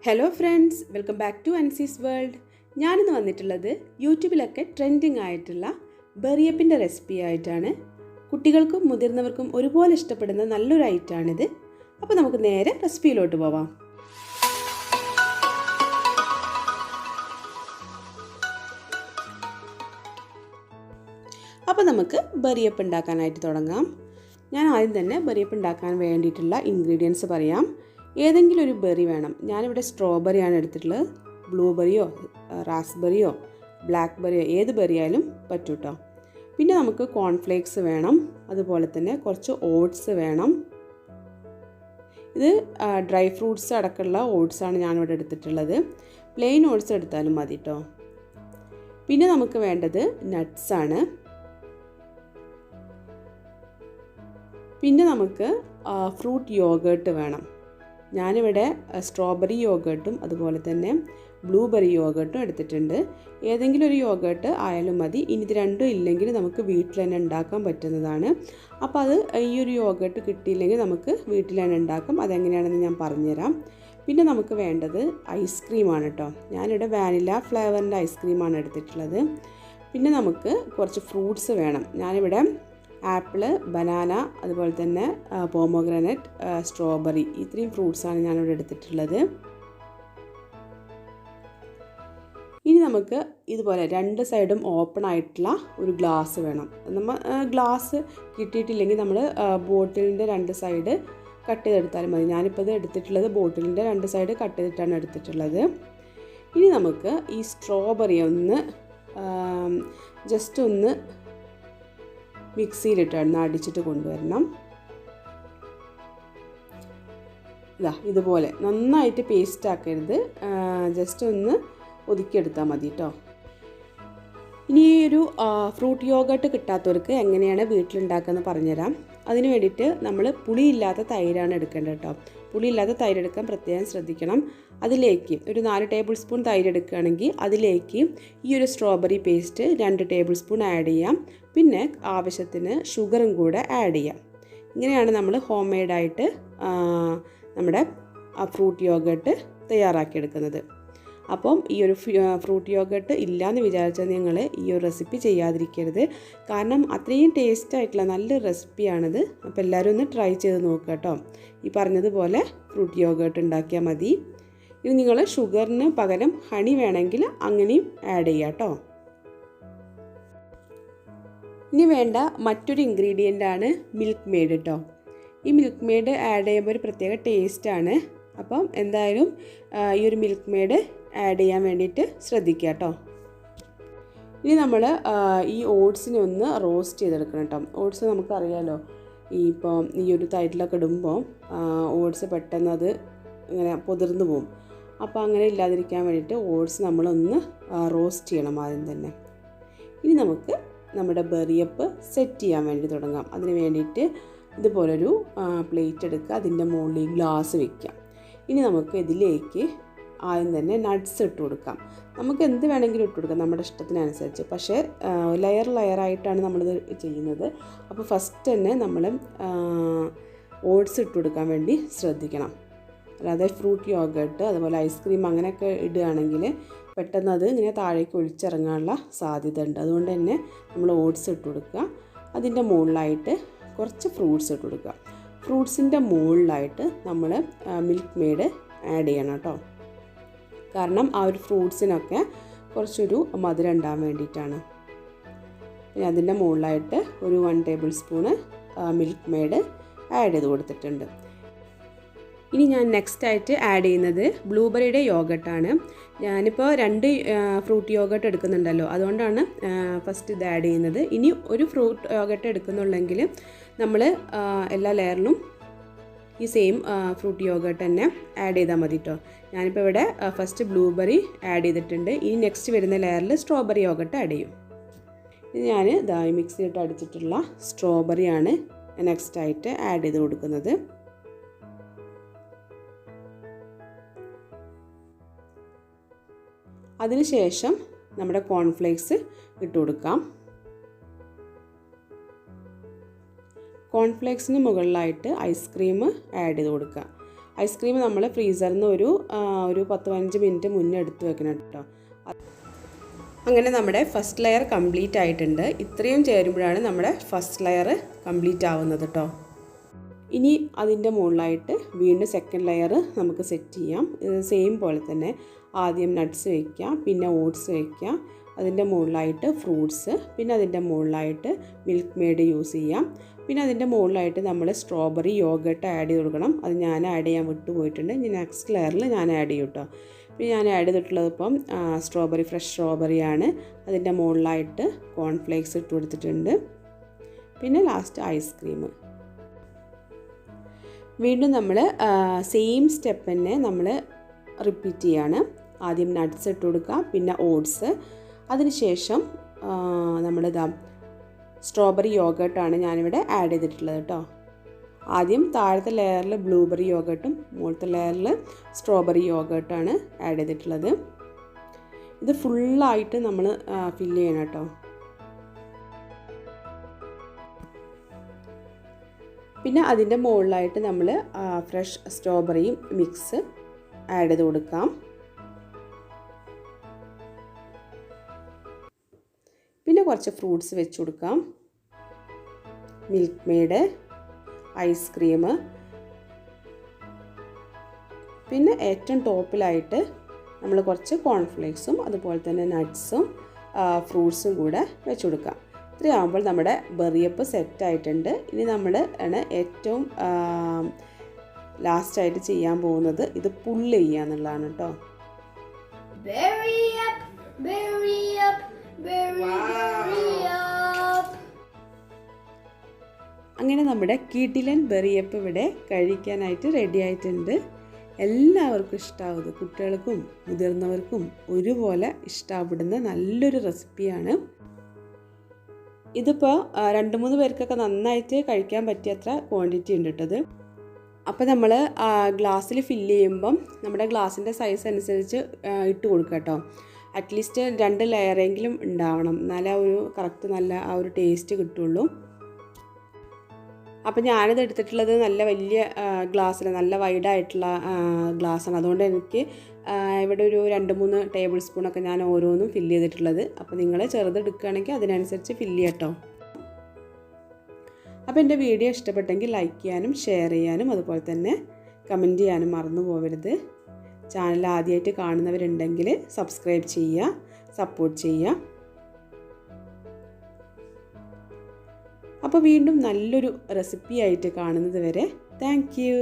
Hello friends, welcome back to Ansi's world. ഞാനിന്ന് വന്നിട്ടുള്ളത് യൂട്യൂബിലൊക്കെ ട്രെൻഡിങ് ആയിട്ടുള്ള ബെറിയപ്പിൻ്റെ റെസിപ്പി ആയിട്ടാണ്. കുട്ടികൾക്കും മുതിർന്നവർക്കും ഒരുപോലെ ഇഷ്ടപ്പെടുന്ന നല്ലൊരു ഐറ്റമാണിത്. അപ്പോൾ നമുക്ക് നേരെ റെസിപ്പിയിലോട്ട് പോവാം. അപ്പോൾ നമുക്ക് ബെറിയപ്പ് ഉണ്ടാക്കാനായിട്ട് തുടങ്ങാം. ഞാൻ ആദ്യം തന്നെ ബെറിയപ്പ് ഉണ്ടാക്കാൻ വേണ്ടിയിട്ടുള്ള ഇൻഗ്രീഡിയൻസ് പറയാം. ഏതെങ്കിലും ഒരു ബെറി വേണം. ഞാനിവിടെ സ്ട്രോബെറിയാണ് എടുത്തിട്ടുള്ളത്. ബ്ലൂബെറിയോ റാസ്ബെറിയോ ബ്ലാക്ക്ബെറിയോ ഏത് ബെറി ആയാലും പറ്റും കേട്ടോ. പിന്നെ നമുക്ക് കോൺഫ്ലേക്സ് വേണം. അതുപോലെ തന്നെ കുറച്ച് ഓട്സ് വേണം. ഇത് ഡ്രൈ ഫ്രൂട്ട്സ് അടക്കമുള്ള ഓട്സാണ് ഞാനിവിടെ എടുത്തിട്ടുള്ളത്. പ്ലെയിൻ ഓട്സ് എടുത്താലും മതി കേട്ടോ. പിന്നെ നമുക്ക് വേണ്ടത് നട്ട്സാണ്. പിന്നെ നമുക്ക് ഫ്രൂട്ട് യോഗേർട്ട് വേണം. ഞാനിവിടെ സ്ട്രോബെറി യോഗേർട്ടും അതുപോലെ തന്നെ ബ്ലൂബെറി യോഗേർട്ടും എടുത്തിട്ടുണ്ട്. ഏതെങ്കിലും ഒരു യോഗേർട്ട് ആയാലും മതി. ഇനി ഇത് രണ്ടും ഇല്ലെങ്കിൽ നമുക്ക് വീട്ടിൽ തന്നെ ഉണ്ടാക്കാൻ പറ്റുന്നതാണ്. അപ്പോൾ അത് ഈ ഒരു യോഗേർട്ട് കിട്ടിയില്ലെങ്കിൽ നമുക്ക് വീട്ടിൽ തന്നെ ഉണ്ടാക്കാം. അതെങ്ങനെയാണെന്ന് ഞാൻ പറഞ്ഞുതരാം. പിന്നെ നമുക്ക് വേണ്ടത് ഐസ്ക്രീമാണ് കേട്ടോ. ഞാനിവിടെ വാനില ഫ്ലേവറിൻ്റെ ഐസ്ക്രീമാണ് എടുത്തിട്ടുള്ളത്. പിന്നെ നമുക്ക് കുറച്ച് ഫ്രൂട്ട്സ് വേണം. ഞാനിവിടെ ആപ്പിള്, ബനാന, അതുപോലെ തന്നെ പോമോഗ്രാനറ്റ്, സ്ട്രോബെറി, ഇത്രയും ഫ്രൂട്ട്സാണ് ഞാനിവിടെ എടുത്തിട്ടുള്ളത്. ഇനി നമുക്ക് ഇതുപോലെ രണ്ട് സൈഡും ഓപ്പൺ ആയിട്ടുള്ള ഒരു ഗ്ലാസ് വേണം. നമ്മൾ ഗ്ലാസ് കിട്ടിയിട്ടില്ലെങ്കിൽ നമ്മൾ ബോട്ടിലിൻ്റെ രണ്ട് സൈഡ് കട്ട് ചെയ്തെടുത്താലും മതി. ഞാനിപ്പോൾ ഇത് എടുത്തിട്ടുള്ളത് ബോട്ടിലിൻ്റെ രണ്ട് സൈഡ് കട്ട് ചെയ്തിട്ടാണ് എടുത്തിട്ടുള്ളത്. ഇനി നമുക്ക് ഈ സ്ട്രോബെറി ഒന്ന് ജസ്റ്റ് ഒന്ന് മിക്സിയിലിട്ടാണ് അടിച്ചിട്ട് കൊണ്ടുവരണം. ഇതുപോലെ നന്നായിട്ട് പേസ്റ്റ് ആക്കരുത്, ജസ്റ്റ് ഒന്ന് ഒതുക്കിയെടുത്താൽ മതി കേട്ടോ. ഇനി ഈ ഒരു ഫ്രൂട്ട് യോഗേർട്ട് കിട്ടാത്തവർക്ക് എങ്ങനെയാണ് വീട്ടിലുണ്ടാക്കുകയെന്ന് പറഞ്ഞുതരാം. അതിന് വേണ്ടിയിട്ട് നമ്മൾ പുളിയില്ലാത്ത തൈരാണ് എടുക്കേണ്ടത് കേട്ടോ. പുളിയില്ലാത്ത തൈര് എടുക്കാൻ പ്രത്യേകം ശ്രദ്ധിക്കണം. അതിലേക്ക് ഒരു 4 ടേബിൾ സ്പൂൺ തൈര് എടുക്കുകയാണെങ്കിൽ അതിലേക്ക് ഈ ഒരു strawberry paste 2 table spoon add ചെയ്യാം. പിന്നെ ആവശ്യത്തിന് ഷുഗറും കൂടെ ആഡ് ചെയ്യാം. ഇങ്ങനെയാണ് നമ്മൾ ഹോം മെയ്ഡായിട്ട് നമ്മുടെ ഫ്രൂട്ട് യോഗേർട്ട് തയ്യാറാക്കിയെടുക്കുന്നത്. അപ്പം ഈ ഒരു ഫ്രൂട്ട് യോഗേർട്ട് ഇല്ലയെന്ന് വിചാരിച്ചാൽ നിങ്ങൾ ഈ ഒരു റെസിപ്പി ചെയ്യാതിരിക്കരുത്. കാരണം അത്രയും ടേസ്റ്റ് ആയിട്ടുള്ള നല്ലൊരു റെസിപ്പിയാണിത്. അപ്പോൾ എല്ലാവരും ഒന്ന് ട്രൈ ചെയ്ത് നോക്കുക കേട്ടോ. ഈ പറഞ്ഞതുപോലെ ഫ്രൂട്ട് യോഗേർട്ട് ഉണ്ടാക്കിയാൽ മതി. ഇത് നിങ്ങൾ ഷുഗറിന് പകരം ഹണി വേണമെങ്കിൽ അങ്ങനെയും ആഡ് ചെയ്യാം കേട്ടോ. ഇനി വേണ്ട മറ്റൊരു ഇൻഗ്രീഡിയൻ്റാണ് മിൽക്ക് മെയ്ഡ് കേട്ടോ. ഈ മിൽക്ക് മെയ്ഡ് ആഡ് ചെയ്യുമ്പോൾ ഒരു പ്രത്യേക ടേസ്റ്റാണ്. അപ്പം എന്തായാലും ഈ ഒരു മിൽക്ക് മെയ്ഡ് ആഡ് ചെയ്യാൻ വേണ്ടിയിട്ട് ശ്രദ്ധിക്കുക കേട്ടോ. ഇനി നമ്മൾ ഈ ഓട്സിനെ ഒന്ന് റോസ്റ്റ് ചെയ്തെടുക്കണം കേട്ടോ. ഓട്സ് നമുക്കറിയാമല്ലോ, ഈ ഒരു തൈരിലൊക്കെ ഇടുമ്പോൾ ഓട്സ് പെട്ടെന്ന് അത് ഇങ്ങനെ പൊതിർന്നു പോകും. അപ്പോൾ അങ്ങനെ ഇല്ലാതിരിക്കാൻ വേണ്ടിയിട്ട് ഓട്സ് നമ്മളൊന്ന് റോസ്റ്റ് ചെയ്യണം ആദ്യം തന്നെ. ഇനി നമുക്ക് നമ്മുടെ ബെറിയപ്പ് സെറ്റ് ചെയ്യാൻ വേണ്ടി തുടങ്ങാം. അതിന് വേണ്ടിയിട്ട് ഇതുപോലൊരു പ്ലേറ്റ് എടുക്കുക, അതിൻ്റെ മുകളിൽ ഗ്ലാസ് വയ്ക്കാം. ഇനി നമുക്ക് ഇതിലേക്ക് ആദ്യം തന്നെ നട്ട്സ് ഇട്ട് കൊടുക്കാം. നമുക്ക് എന്ത് വേണമെങ്കിലും ഇട്ട് കൊടുക്കാം നമ്മുടെ ഇഷ്ടത്തിനനുസരിച്ച്. പക്ഷേ ലെയറായിട്ടാണ് നമ്മളിത് ചെയ്യുന്നത്. അപ്പോൾ ഫസ്റ്റ് തന്നെ നമ്മൾ ഓട്സ് ഇട്ട് കൊടുക്കാൻ വേണ്ടി ശ്രദ്ധിക്കണം. അല്ലാതെ ഫ്രൂട്ട് യോഗേർട്ട് അതുപോലെ ഐസ്ക്രീം അങ്ങനെയൊക്കെ ഇടുകയാണെങ്കിൽ പെട്ടെന്ന് അത് ഇങ്ങനെ താഴേക്ക് ഒഴിച്ചിറങ്ങാനുള്ള സാധ്യത ഉണ്ട്. അതുകൊണ്ട് തന്നെ നമ്മൾ ഓട്സ് ഇട്ട് കൊടുക്കുക. അതിൻ്റെ മുകളിലായിട്ട് കുറച്ച് ഫ്രൂട്ട്സ് ഇട്ട് കൊടുക്കുക. ഫ്രൂട്ട്സിൻ്റെ മുകളിലായിട്ട് നമ്മൾ മിൽക്ക് മെയ്ഡ് ആഡ് ചെയ്യണം കേട്ടോ. കാരണം ആ ഒരു ഫ്രൂട്ട്സിനൊക്കെ കുറച്ചൊരു മധുരം ഉണ്ടാകാൻ വേണ്ടിയിട്ടാണ്. പിന്നെ അതിൻ്റെ മുകളിലായിട്ട് ഒരു 1 table spoon milk made add ചെയ്ത് കൊടുത്തിട്ടുണ്ട്. ഇനി ഞാൻ നെക്സ്റ്റ് ആയിട്ട് ആഡ് ചെയ്യുന്നത് ബ്ലൂബെറിയുടെ യോഗേർട്ടാണ്. ഞാനിപ്പോൾ 2 ഫ്രൂട്ട് യോഗേർട്ട് എടുക്കുന്നുണ്ടല്ലോ, അതുകൊണ്ടാണ് ഫസ്റ്റ് ഇത് ആഡ് ചെയ്യുന്നത്. ഇനി ഒരു ഫ്രൂട്ട് യോഗേർട്ട് എടുക്കുന്നുണ്ടെങ്കിൽ നമ്മൾ എല്ലാ ലെയറിലും ഈ സെയിം ഫ്രൂട്ട് യോഗേർട്ട് തന്നെ ആഡ് ചെയ്താൽ മതി കേട്ടോ. ഞാനിപ്പോൾ ഇവിടെ ഫസ്റ്റ് ബ്ലൂബെറി ആഡ് ചെയ്തിട്ടുണ്ട്. ഇനി നെക്സ്റ്റ് വരുന്ന ലെയറിൽ സ്ട്രോബെറി യോഗേർട്ട് ആഡ് ചെയ്യും. ഇത് ഞാൻ മിക്സിയിട്ട് അടിച്ചിട്ടുള്ള സ്ട്രോബെറിയാണ് നെക്സ്റ്റ് ആയിട്ട് ആഡ് ചെയ്ത് കൊടുക്കുന്നത്. അതിനുശേഷം നമ്മുടെ കോൺഫ്ലേക്സ് ഇട്ട് കൊടുക്കാം. കോൺഫ്ലേക്സിന് മുകളിലായിട്ട് ഐസ്ക്രീം ആഡ് ചെയ്ത് കൊടുക്കുക. ഐസ്ക്രീം നമ്മൾ ഫ്രീസറിൽ നിന്ന് ഒരു 10-15 മിനിറ്റ് മുന്നേ എടുത്ത് വെക്കണം കേട്ടോ. അങ്ങനെ നമ്മുടെ ഫസ്റ്റ് ലെയർ കംപ്ലീറ്റ് ആയിട്ടുണ്ട്. ഇത്രയും ചേരുമ്പോഴാണ് നമ്മുടെ ഫസ്റ്റ് ലെയർ കംപ്ലീറ്റ് ആവുന്നത് കേട്ടോ. ഇനി അതിൻ്റെ മുകളിലായിട്ട് വീണ്ടും സെക്കൻഡ് ലെയർ നമുക്ക് സെറ്റ് ചെയ്യാം. സെയിം പോലെ തന്നെ ആദ്യം നട്ട്സ് വയ്ക്കുക, പിന്നെ ഓട്സ് വയ്ക്കുക, അതിൻ്റെ മുകളിലായിട്ട് ഫ്രൂട്ട്സ്, പിന്നെ അതിൻ്റെ മുകളിലായിട്ട് മിൽക്ക് മെയ്ഡ് യൂസ് ചെയ്യാം. പിന്നെ അതിൻ്റെ മുകളിലായിട്ട് നമ്മൾ സ്ട്രോബെറി യോഗട്ട് ആഡ് ചെയ്ത് കൊടുക്കണം. അത് ഞാൻ ആഡ് ചെയ്യാൻ വിട്ടുപോയിട്ടുണ്ട്. ഇനി നെക്സ്റ്റ് ലെയറിൽ ഞാൻ ആഡ് ചെയ്യും കേട്ടോ. പിന്നെ ഞാൻ ആഡ് ചെയ്തിട്ടുള്ളത് ഇപ്പം സ്ട്രോബെറി, ഫ്രഷ് സ്ട്രോബെറിയാണ്. അതിൻ്റെ മുകളിലായിട്ട് കോൺഫ്ലേക്സ് ഇട്ട് കൊടുത്തിട്ടുണ്ട്. പിന്നെ ലാസ്റ്റ് ഐസ്ക്രീം. വീണ്ടും നമ്മൾ സെയിം സ്റ്റെപ്പ് തന്നെ നമ്മൾ റിപ്പീറ്റ് ചെയ്യാണ്. ആദ്യം നട്ട്സ് ഇട്ട് കൊടുക്കുക, പിന്നെ ഓട്സ്, അതിനുശേഷം നമ്മളിതാ സ്ട്രോബെറി യോഗട്ടാണ് ഞാനിവിടെ ആഡ് ചെയ്തിട്ടുള്ളത് കേട്ടോ. ആദ്യം താഴത്തെ ലെയറിൽ ബ്ലൂബെറി യോഗട്ടും മുകളിലത്തെ ലെയറിൽ സ്ട്രോബെറി യോഗട്ടാണ് ആഡ് ചെയ്തിട്ടുള്ളത്. ഇത് ഫുള്ളായിട്ട് നമ്മൾ ഫില്ല് ചെയ്യണം കേട്ടോ. പിന്നെ അതിൻ്റെ മുകളിലായിട്ട് നമ്മൾ ഫ്രഷ് സ്ട്രോബെറി മിക്സ് ആഡ് ചെയ്ത് കൊടുക്കാം. പിന്നെ കുറച്ച് ഫ്രൂട്ട്സ് വെച്ച് കൊടുക്കാം, മിൽക്ക് മെയ്ഡ്, ഐസ്ക്രീം, പിന്നെ ഏറ്റവും ടോപ്പിലായിട്ട് നമ്മൾ കുറച്ച് കോൺഫ്ലേക്സും അതുപോലെ തന്നെ നട്ട്സും ഫ്രൂട്ട്സും കൂടെ വെച്ച് കൊടുക്കാം. ഇത്രയാകുമ്പോൾ നമ്മുടെ ബെറിയപ്പ് സെറ്റായിട്ടുണ്ട്. ഇനി നമ്മൾ ആണ് ഏറ്റവും ലാസ്റ്റായിട്ട് ചെയ്യാൻ പോകുന്നത് ഇത് പുള്ള് ചെയ്യുക എന്നുള്ളതാണ് കേട്ടോ. അങ്ങനെ നമ്മുടെ കിടിലൻ ബെറിയപ്പ് ഇവിടെ കഴിക്കാനായിട്ട് റെഡി ആയിട്ടുണ്ട്. എല്ലാവർക്കും ഇഷ്ടാവുന്നത്, കുട്ടികൾക്കും മുതിർന്നവർക്കും ഒരുപോലെ ഇഷ്ടപ്പെടുന്ന നല്ലൊരു റെസിപ്പിയാണ്. ഇതിപ്പോൾ 2-3 പേർക്കൊക്കെ നന്നായിട്ട് കഴിക്കാൻ പറ്റിയത്ര ക്വാണ്ടിറ്റി ഉണ്ട് കേട്ടത്. അപ്പോൾ നമ്മൾ ഗ്ലാസ്സിൽ ഫില്ല് ചെയ്യുമ്പം നമ്മുടെ ഗ്ലാസിൻ്റെ സൈസ് അനുസരിച്ച് ഇട്ട് കൊടുക്കുക കേട്ടോ. അറ്റ്ലീസ്റ്റ് 2 ലെയറെങ്കിലും ഉണ്ടാവണം, എന്നാലേ ഒരു കറക്റ്റ് നല്ല ആ ഒരു ടേസ്റ്റ് കിട്ടുള്ളൂ. അപ്പോൾ ഞാനിത് എടുത്തിട്ടുള്ളത് നല്ല വലിയ ഗ്ലാസ്സിൽ, നല്ല വൈഡായിട്ടുള്ള ഗ്ലാസ്സാണ്. അതുകൊണ്ട് എനിക്ക് ഇവിടെ ഒരു 2-3 ടേബിൾ സ്പൂണൊക്കെ ഞാൻ ഓരോന്നും ഫില്ല് ചെയ്തിട്ടുള്ളത്. അപ്പോൾ നിങ്ങൾ ചെറുതെടുക്കുകയാണെങ്കിൽ അതിനനുസരിച്ച് ഫില്ല് ചെയ്യട്ടോ. അപ്പോൾ എൻ്റെ വീഡിയോ ഇഷ്ടപ്പെട്ടെങ്കിൽ ലൈക്ക് ചെയ്യാനും ഷെയർ ചെയ്യാനും അതുപോലെ തന്നെ കമൻറ്റ് ചെയ്യാനും മറന്നു പോകരുത്. ചാനൽ ആദ്യമായിട്ട് കാണുന്നവരുണ്ടെങ്കിൽ സബ്സ്ക്രൈബ് ചെയ്യുക, സപ്പോർട്ട് ചെയ്യുക. അപ്പോൾ വീണ്ടും നല്ലൊരു റെസിപ്പി ആയിട്ട് കാണുന്നത് വരെ താങ്ക് യു.